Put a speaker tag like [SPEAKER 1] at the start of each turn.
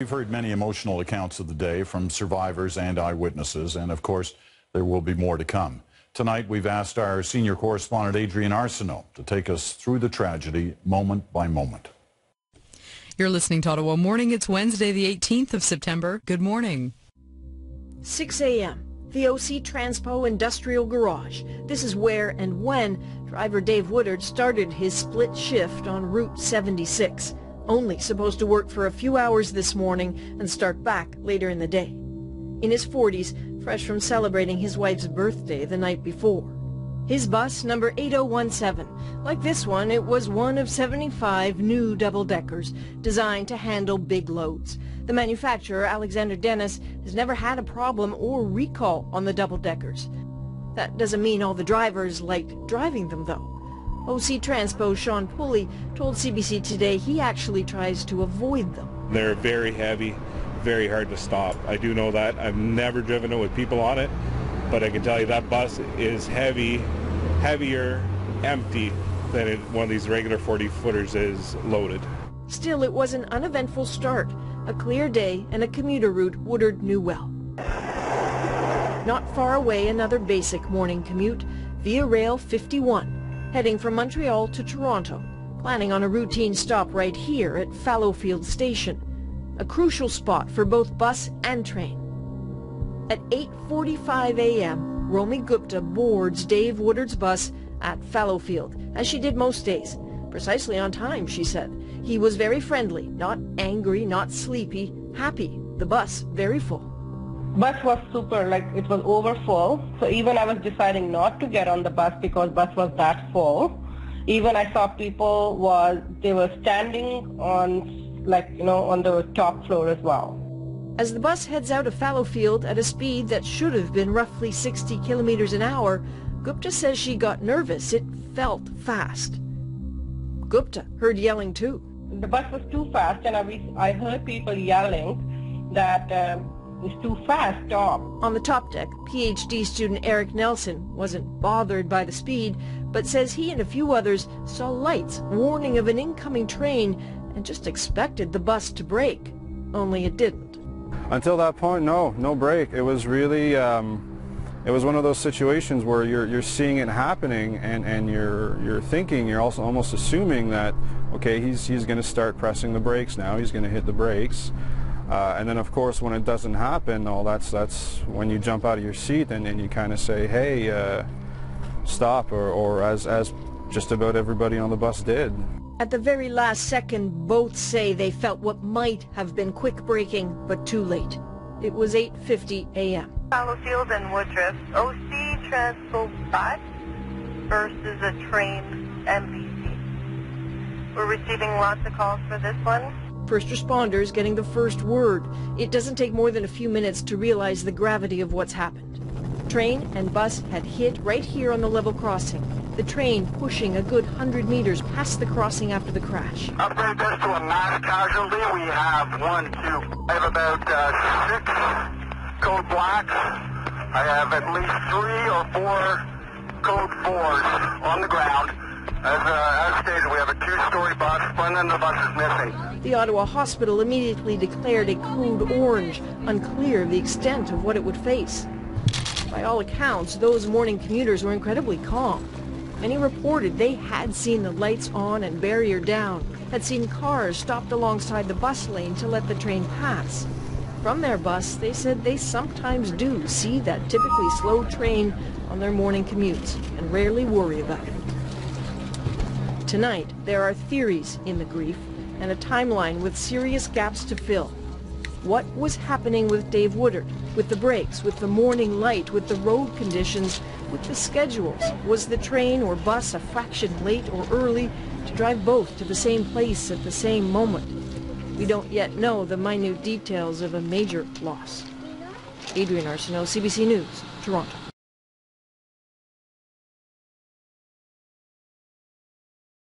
[SPEAKER 1] We've heard many emotional accounts of the day from survivors and eyewitnesses, and of course, there will be more to come. Tonight, we've asked our senior correspondent, Adrienne Arsenault, to take us through the tragedy moment by moment.
[SPEAKER 2] You're listening to Ottawa Morning. It's Wednesday, the 18th of September. Good morning.
[SPEAKER 3] 6 a.m. The OC Transpo Industrial Garage. This is where and when driver Dave Woodard started his split shift on Route 76. Only supposed to work for a few hours this morning and start back later in the day. In his 40s, fresh from celebrating his wife's birthday the night before. His bus, number 8017. Like this one, it was one of 75 new double-deckers designed to handle big loads. The manufacturer, Alexander Dennis, has never had a problem or recall on the double-deckers. That doesn't mean all the drivers liked driving them, though. OC Transpo Sean Pulley told CBC Today he actually tries to avoid them.
[SPEAKER 4] They're very heavy, very hard to stop. I do know that. I've never driven it with people on it, but I can tell you that bus is heavier, empty than one of these regular 40-footers is loaded.
[SPEAKER 3] Still, it was an uneventful start, a clear day and a commuter route Woodard knew well. Not far away, another basic morning commute, Via Rail 51. Heading from Montreal to Toronto, planning on a routine stop right here at Fallowfield Station, a crucial spot for both bus and train. At 8:45 a.m., Romy Gupta boards Dave Woodard's bus at Fallowfield, as she did most days. Precisely on time, she said. He was very friendly, not angry, not sleepy, happy. The bus very full.
[SPEAKER 5] Bus was super, like it was over full. So even I was deciding not to get on the bus because bus was that full. Even I saw people they were standing on, on the top floor as well.
[SPEAKER 3] As the bus heads out of Fallowfield at a speed that should have been roughly 60 kilometers an hour, Gupta says she got nervous. It felt fast. Gupta heard yelling too.
[SPEAKER 5] The bus was too fast, and I heard people yelling that it's too fast, stop.
[SPEAKER 3] On the top deck, PhD student Eric Nelson wasn't bothered by the speed, but says he and a few others saw lights warning of an incoming train and just expected the bus to brake. Only it didn't.
[SPEAKER 6] Until that point, no brake. It was really, it was one of those situations where you're seeing it happening and you're thinking, you're also almost assuming that, okay, he's going to start pressing the brakes now, he's going to hit the brakes. And then, of course, when it doesn't happen, that's when you jump out of your seat and you kind of say, hey, stop, or as just about everybody on the bus did.
[SPEAKER 3] At the very last second, both say they felt what might have been quick braking, but too late. It was 8:50 a.m.
[SPEAKER 7] Fallowfield and Woodruff, OC Transpo bus versus a train MBC. We're receiving lots of calls for this one.
[SPEAKER 3] First responders getting the first word. It doesn't take more than a few minutes to realize the gravity of what's happened. Train and bus had hit right here on the level crossing. The train pushing a good 100 meters past the crossing after the crash.
[SPEAKER 8] Upgrade this to a mass casualty. We have I have about 6 code blacks. I have at least 3 or 4 code 4s on the ground. As stated, we have a 2-story bus. Front end of the bus is missing.
[SPEAKER 3] The Ottawa Hospital immediately declared a code orange, unclear of the extent of what it would face. By all accounts, those morning commuters were incredibly calm. Many reported they had seen the lights on and barrier down, had seen cars stopped alongside the bus lane to let the train pass. From their bus, they said they sometimes do see that typically slow train on their morning commutes and rarely worry about it. Tonight, there are theories in the grief and a timeline with serious gaps to fill. What was happening with Dave Woodard, with the brakes, with the morning light, with the road conditions, with the schedules? Was the train or bus a fraction late or early to drive both to the same place at the same moment? We don't yet know the minute details of a major loss. Adrienne Arsenault, CBC News, Toronto.